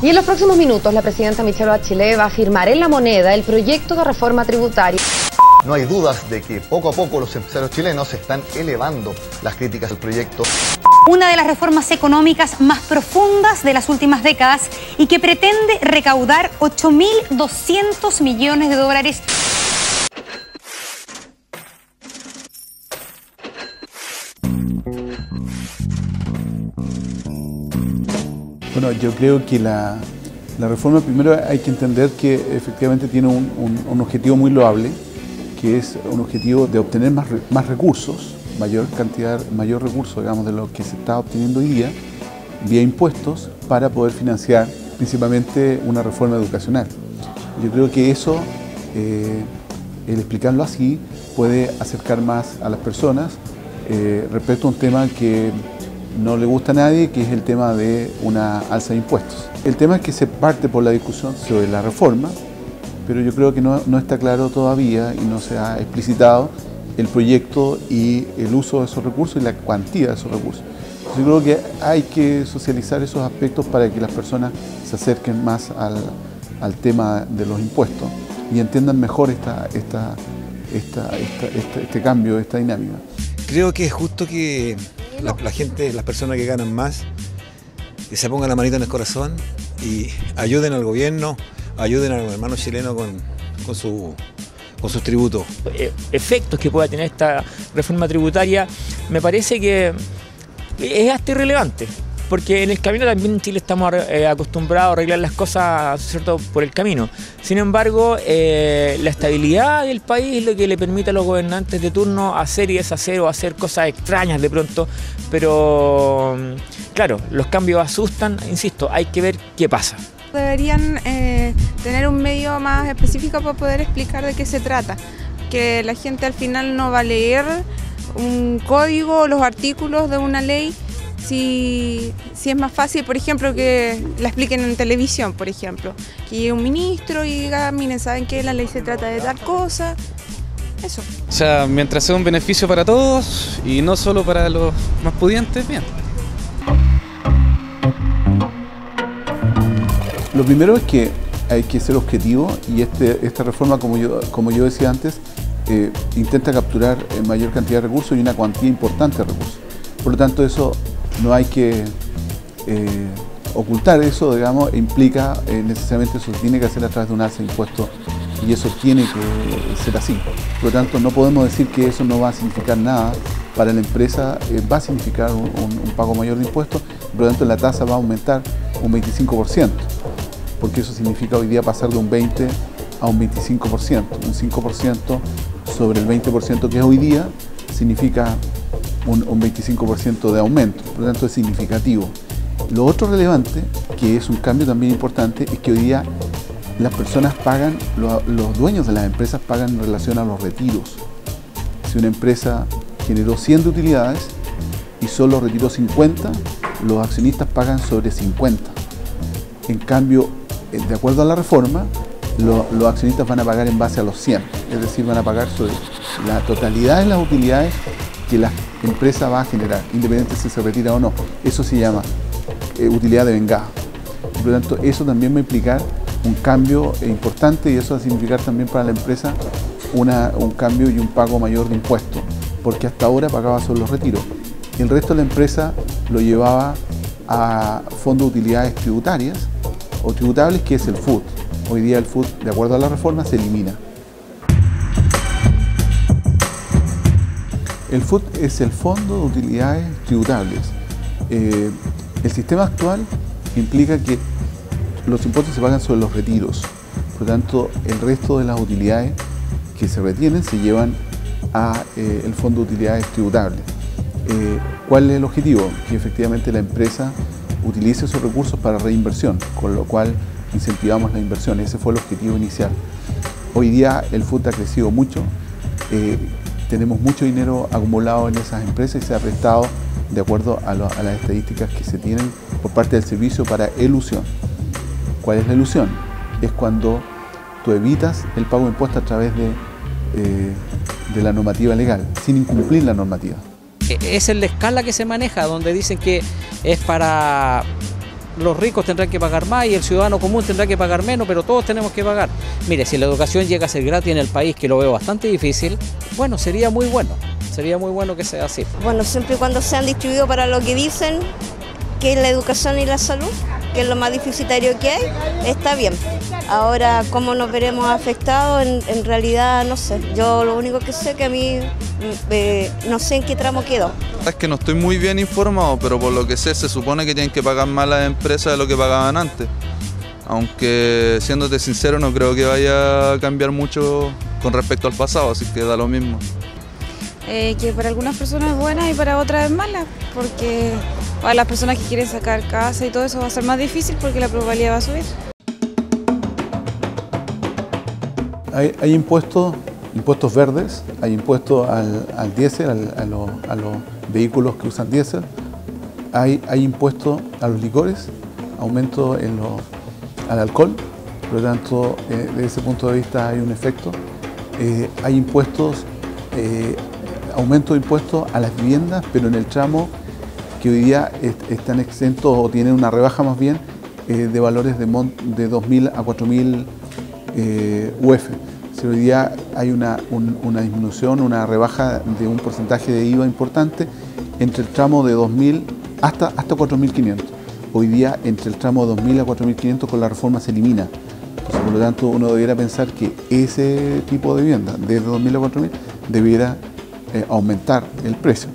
Y en los próximos minutos, la presidenta Michelle Bachelet va a firmar en La Moneda el proyecto de reforma tributaria. No hay dudas de que poco a poco los empresarios chilenos están elevando las críticas al proyecto. Una de las reformas económicas más profundas de las últimas décadas y que pretende recaudar 8.200 millones de dólares. Bueno, yo creo que la reforma, primero hay que entender que efectivamente tiene un objetivo muy loable, que es un objetivo de obtener más recursos, mayor recurso, digamos, de lo que se está obteniendo hoy día, vía impuestos, para poder financiar principalmente una reforma educacional. Yo creo que eso, el explicarlo así, puede acercar más a las personas respecto a un tema que no le gusta a nadie, que es el tema de una alza de impuestos. El tema es que se parte por la discusión sobre la reforma, pero yo creo que no está claro todavía y no se ha explicitado el proyecto y el uso de esos recursos y la cuantía de esos recursos. Yo creo que hay que socializar esos aspectos para que las personas se acerquen más al tema de los impuestos y entiendan mejor este cambio, esta dinámica. Creo que es justo que la gente, las personas que ganan más, que se pongan la manita en el corazón y ayuden al gobierno, ayuden a los hermanos chilenos con sus tributos. Efectos que pueda tener esta reforma tributaria me parece que es hasta irrelevante, porque en el camino también en Chile estamos acostumbrados a arreglar las cosas, ¿cierto?, por el camino. Sin embargo, la estabilidad del país es lo que le permite a los gobernantes de turno hacer y deshacer o hacer cosas extrañas de pronto, pero claro, los cambios asustan, insisto, hay que ver qué pasa. Deberían tener un medio más específico para poder explicar de qué se trata, que la gente al final no va a leer un código o los artículos de una ley si es más fácil, por ejemplo, que la expliquen en televisión, por ejemplo, que llegue un ministro y diga, miren, saben que la ley se trata de tal cosa, eso. O sea, mientras sea un beneficio para todos y no solo para los más pudientes, bien. Lo primero es que hay que ser objetivo y esta reforma, como yo decía antes, intenta capturar mayor cantidad de recursos y una cuantía importante de recursos. Por lo tanto, eso no hay que ocultar eso, digamos, implica necesariamente eso tiene que hacer a través de un alza de impuestos y eso tiene que ser así. Por lo tanto, no podemos decir que eso no va a significar nada para la empresa, va a significar un pago mayor de impuestos, por lo tanto la tasa va a aumentar un 25%, porque eso significa hoy día pasar de un 20% a un 25%, un 5% sobre el 20% que es hoy día, significa un 25% de aumento, por lo tanto es significativo. Lo otro relevante, que es un cambio también importante, es que hoy día las personas pagan, los dueños de las empresas pagan en relación a los retiros. Si una empresa generó 100 de utilidades y solo retiró 50, los accionistas pagan sobre 50. En cambio, de acuerdo a la reforma, los accionistas van a pagar en base a los 100, es decir, van a pagar sobre la totalidad de las utilidades que la empresa va a generar, independientemente si se retira o no. Eso se llama utilidad de vengada. Por lo tanto, eso también va a implicar un cambio importante y eso va a significar también para la empresa un cambio y un pago mayor de impuestos, porque hasta ahora pagaba solo los retiros. El resto de la empresa lo llevaba a fondo de utilidades tributarias o tributables, que es el FUT. Hoy día el FUT, de acuerdo a la reforma, se elimina. El FUT es el Fondo de Utilidades Tributables. El sistema actual implica que los impuestos se pagan sobre los retiros. Por lo tanto, el resto de las utilidades que se retienen se llevan a el Fondo de Utilidades Tributables. ¿Cuál es el objetivo? Que efectivamente la empresa utilice esos recursos para reinversión, con lo cual incentivamos la inversión. Ese fue el objetivo inicial. Hoy día el FUT ha crecido mucho. Tenemos mucho dinero acumulado en esas empresas y se ha prestado de acuerdo a las estadísticas que se tienen por parte del servicio para elusión. ¿Cuál es la elusión? Es cuando tú evitas el pago de impuestos a través de la normativa legal, sin incumplir la normativa. Es el de escala que se maneja, donde dicen que es para los ricos tendrán que pagar más y el ciudadano común tendrá que pagar menos, pero todos tenemos que pagar. Mire, si la educación llega a ser gratis en el país, que lo veo bastante difícil, bueno, sería muy bueno que sea así. Bueno, siempre y cuando sean distribuidos para lo que dicen, que es la educación y la salud, que es lo más deficitario que hay, está bien. Ahora, ¿cómo nos veremos afectados? En realidad, no sé. Yo lo único que sé que a mí, no sé en qué tramo quedó. Es que no estoy muy bien informado, pero por lo que sé, se supone que tienen que pagar más las empresas de lo que pagaban antes. Aunque, siéndote sincero, no creo que vaya a cambiar mucho con respecto al pasado, así que da lo mismo. Que para algunas personas es buena y para otras es mala, porque para las personas que quieren sacar casa y todo eso va a ser más difícil porque la probabilidad va a subir. Hay impuestos verdes, hay impuestos al diésel, a los vehículos que usan diésel, hay impuestos a los licores, aumento al alcohol, por lo tanto, desde ese punto de vista hay un efecto. Hay impuestos, aumento de impuestos a las viviendas, pero en el tramo que hoy día están exentos o tienen una rebaja más bien de valores de 2.000 a 4.000 UF. Si hoy día hay una disminución, una rebaja de un porcentaje de IVA importante entre el tramo de 2.000 hasta 4.500. Hoy día entre el tramo de 2.000 a 4.500 con la reforma se elimina. Entonces, por lo tanto, uno debiera pensar que ese tipo de vivienda, desde 2.000 a 4.000, debiera aumentar el precio.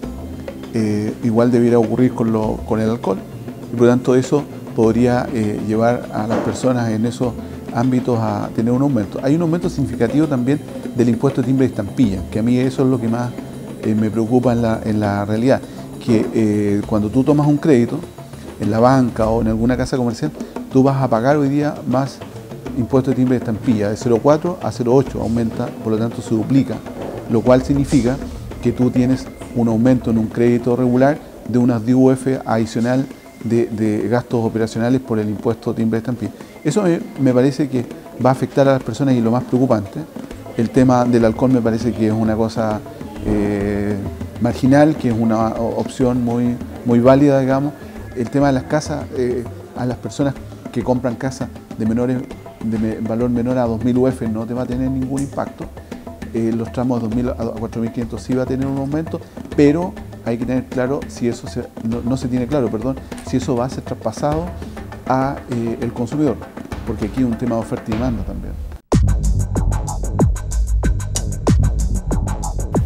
Igual debiera ocurrir con el alcohol, y por lo tanto eso podría llevar a las personas en esos ámbitos a tener un aumento. Hay un aumento significativo también del impuesto de timbre y estampilla, que a mí eso es lo que más me preocupa en la realidad, que cuando tú tomas un crédito en la banca o en alguna casa comercial, tú vas a pagar hoy día más impuesto de timbre y estampilla, de 0,4 a 0,8 aumenta, por lo tanto se duplica, lo cual significa que tú tienes un aumento en un crédito regular de unas DUF adicional de gastos operacionales por el impuesto de timbre y estampilla. Eso me parece que va a afectar a las personas y lo más preocupante. El tema del alcohol me parece que es una cosa marginal, que es una opción muy válida, digamos. El tema de las casas, a las personas que compran casas de valor menor a 2.000 UF no te va a tener ningún impacto. Los tramos de 2.000 a 4.500 sí va a tener un aumento, pero hay que tener claro si eso no se tiene claro, perdón, si eso va a ser traspasado a el consumidor, porque aquí hay un tema de oferta y demanda también.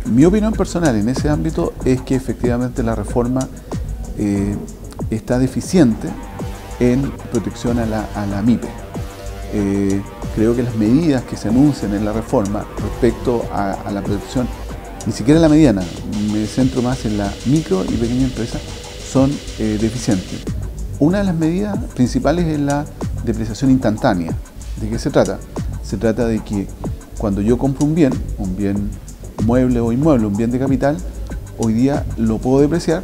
Mi opinión personal en ese ámbito es que efectivamente la reforma está deficiente en protección a la MIPE. Creo que las medidas que se anuncian en la reforma respecto a la protección, ni siquiera la mediana, me centro más en la micro y pequeña empresa, son deficientes. Una de las medidas principales es la depreciación instantánea. ¿De qué se trata? Se trata de que cuando yo compro un bien mueble o inmueble, un bien de capital, hoy día lo puedo depreciar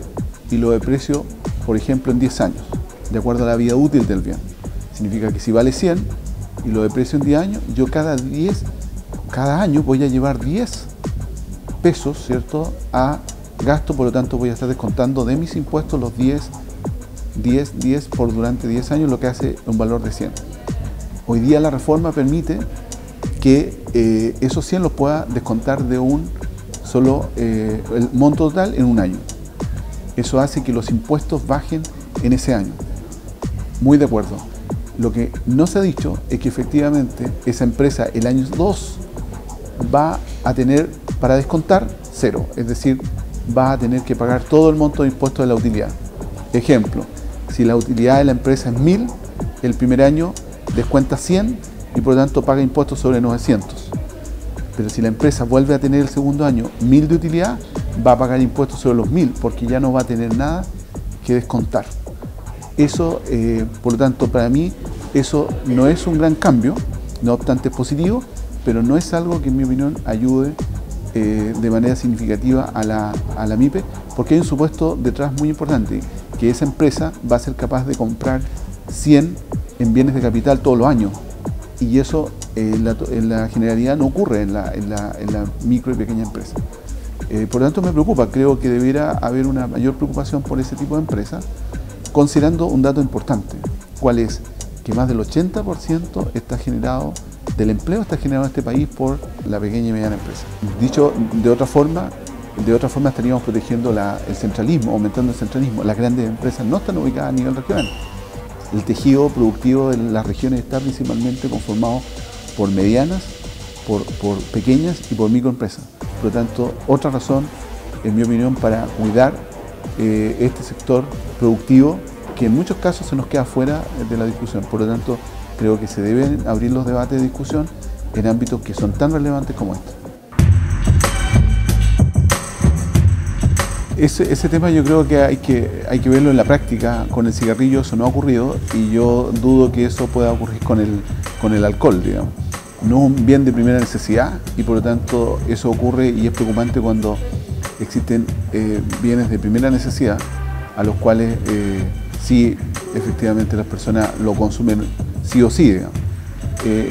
y lo deprecio, por ejemplo, en 10 años, de acuerdo a la vida útil del bien. Significa que si vale 100 y lo deprecio en 10 años, yo cada año voy a llevar 10 pesos, ¿cierto?, a gasto, por lo tanto voy a estar descontando de mis impuestos los 10 por durante 10 años, lo que hace un valor de 100. Hoy día la reforma permite que esos 100 los pueda descontar de un solo el monto total en un año. Eso hace que los impuestos bajen en ese año. Muy de acuerdo. Lo que no se ha dicho es que efectivamente esa empresa el año 2 va a tener para descontar 0, es decir, va a tener que pagar todo el monto de impuestos de la utilidad. Ejemplo, si la utilidad de la empresa es 1.000, el primer año descuenta 100 y por lo tanto paga impuestos sobre 900. Pero si la empresa vuelve a tener el segundo año 1.000 de utilidad, va a pagar impuestos sobre los 1.000 porque ya no va a tener nada que descontar. Eso, por lo tanto, para mí, eso no es un gran cambio, no obstante es positivo, pero no es algo que en mi opinión ayude de manera significativa a la MIPE, porque hay un supuesto detrás muy importante, que esa empresa va a ser capaz de comprar 100 en bienes de capital todos los años, y eso en la generalidad no ocurre en la micro y pequeña empresa. Por lo tanto me preocupa, creo que debiera haber una mayor preocupación por ese tipo de empresas, considerando un dato importante. ¿Cuál es? Que más del 80% está generado, del empleo está generado en este país por la pequeña y mediana empresa. Dicho de otra forma estaríamos protegiendo el centralismo, aumentando el centralismo. Las grandes empresas no están ubicadas a nivel regional. El tejido productivo de las regiones está principalmente conformado por medianas, por pequeñas y por microempresas. Por lo tanto, otra razón, en mi opinión, para cuidar este sector productivo que en muchos casos se nos queda fuera de la discusión. Por lo tanto, creo que se deben abrir los debates de discusión en ámbitos que son tan relevantes como este. Ese tema yo creo que hay que verlo en la práctica. Con el cigarrillo eso no ha ocurrido y yo dudo que eso pueda ocurrir con el alcohol, digamos. No es un bien de primera necesidad y por lo tanto eso ocurre y es preocupante cuando existen bienes de primera necesidad a los cuales sí efectivamente las personas lo consumen sí o sí, digamos.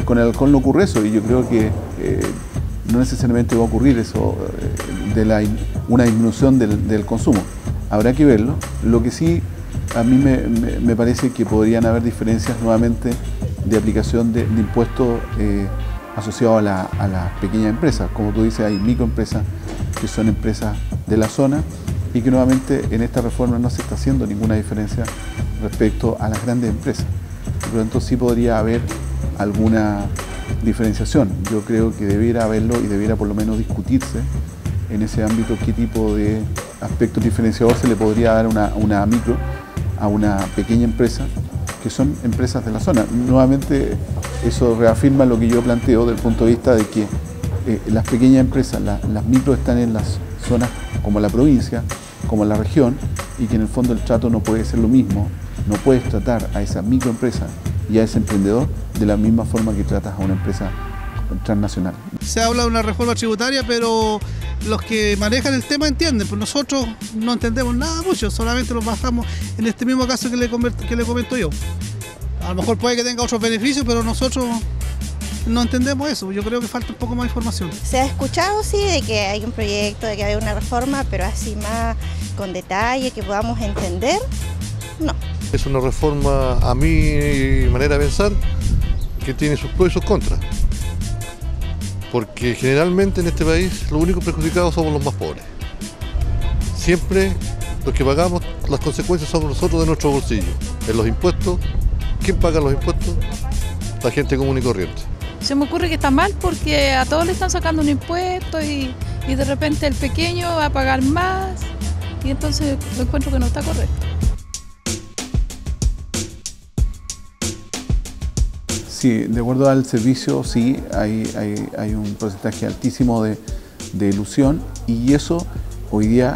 Con el alcohol no ocurre eso y yo creo que no necesariamente va a ocurrir eso una disminución del consumo. Habrá que verlo. Lo que sí a mí me parece que podrían haber diferencias nuevamente de aplicación de impuestos asociados a las pequeñas empresas. Como tú dices, hay microempresas que son empresas de la zona y que nuevamente en esta reforma no se está haciendo ninguna diferencia respecto a las grandes empresas. Por lo tanto, sí podría haber alguna diferenciación. Yo creo que debiera haberlo y debiera por lo menos discutirse en ese ámbito qué tipo de aspecto diferenciador se le podría dar a una pequeña empresa, que son empresas de la zona. Nuevamente, eso reafirma lo que yo planteo desde el punto de vista de que las pequeñas empresas, las micro están en las zonas como la provincia, como la región, y que en el fondo el trato no puede ser lo mismo. No puedes tratar a esa microempresa y a ese emprendedor de la misma forma que tratas a una empresa transnacional. Se habla de una reforma tributaria, pero los que manejan el tema entienden, pues nosotros no entendemos nada mucho, solamente nos basamos en este mismo caso que le comento yo. A lo mejor puede que tenga otros beneficios, pero nosotros no entendemos eso. Yo creo que falta un poco más de información. Se ha escuchado, sí, de que hay un proyecto, de que hay una reforma, pero así más con detalle, que podamos entender, no. Es una reforma, a mi manera de pensar, que tiene sus pros y sus contras. Porque generalmente en este país los únicos perjudicados somos los más pobres. Siempre los que pagamos las consecuencias somos nosotros de nuestro bolsillo. En los impuestos, ¿quién paga los impuestos? La gente común y corriente. Se me ocurre que está mal porque a todos le están sacando un impuesto y de repente el pequeño va a pagar más y entonces lo encuentro que no está correcto. Sí, de acuerdo al servicio, sí, hay un porcentaje altísimo de elusión y eso hoy día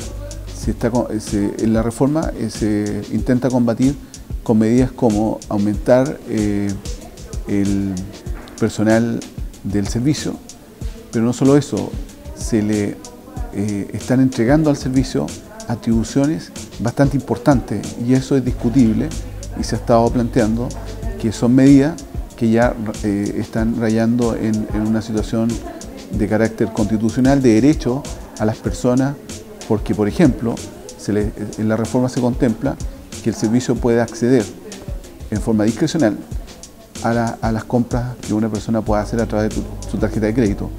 en la reforma se intenta combatir con medidas como aumentar el personal del servicio, pero no solo eso, se le están entregando al servicio atribuciones bastante importantes y eso es discutible y se ha estado planteando que son medidas que ya están rayando en una situación de carácter constitucional de derecho a las personas, porque, por ejemplo, en la reforma se contempla que el servicio puede acceder en forma discrecional a las compras que una persona pueda hacer a través de su tarjeta de crédito.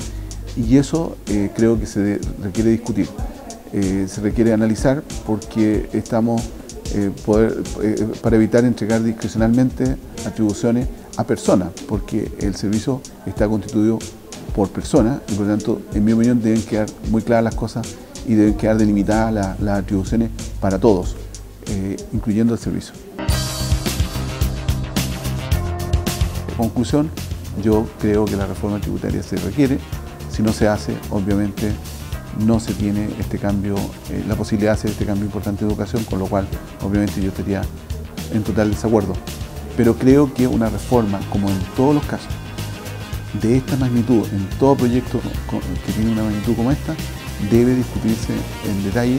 Y eso creo que se requiere discutir, se requiere analizar porque estamos para evitar entregar discrecionalmente atribuciones a personas, porque el servicio está constituido por personas y por lo tanto, en mi opinión, deben quedar muy claras las cosas y deben quedar delimitadas las atribuciones para todos, incluyendo el servicio. En conclusión, yo creo que la reforma tributaria se requiere. Si no se hace, obviamente no se tiene este cambio, la posibilidad de hacer este cambio importante de educación, con lo cual obviamente yo estaría en total desacuerdo. Pero creo que una reforma, como en todos los casos, de esta magnitud, en todo proyecto que tiene una magnitud como esta, debe discutirse en detalle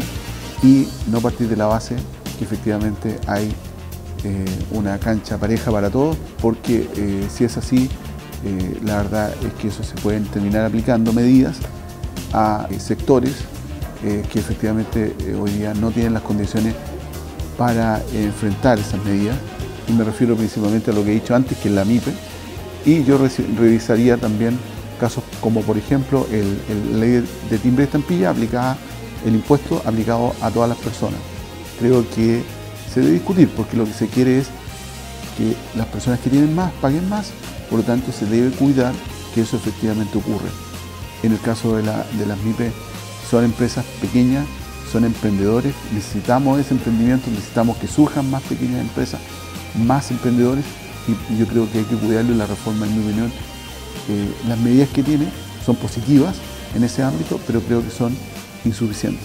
y no partir de la base que efectivamente hay una cancha pareja para todos, porque si es así, la verdad es que eso se pueden terminar aplicando medidas a sectores que efectivamente hoy día no tienen las condiciones para enfrentar esas medidas y me refiero principalmente a lo que he dicho antes, que es la MIPE, y yo revisaría también casos como, por ejemplo, la ley de timbre de estampilla aplicada, el impuesto aplicado a todas las personas. Creo que se debe discutir, porque lo que se quiere es que las personas que tienen más paguen más, por lo tanto se debe cuidar que eso efectivamente ocurre. En el caso de las MIPE, son empresas pequeñas, son emprendedores, necesitamos ese emprendimiento, necesitamos que surjan más pequeñas empresas, más emprendedores, y yo creo que hay que cuidarlo, y la reforma, en mi opinión, las medidas que tiene son positivas en ese ámbito, pero creo que son insuficientes.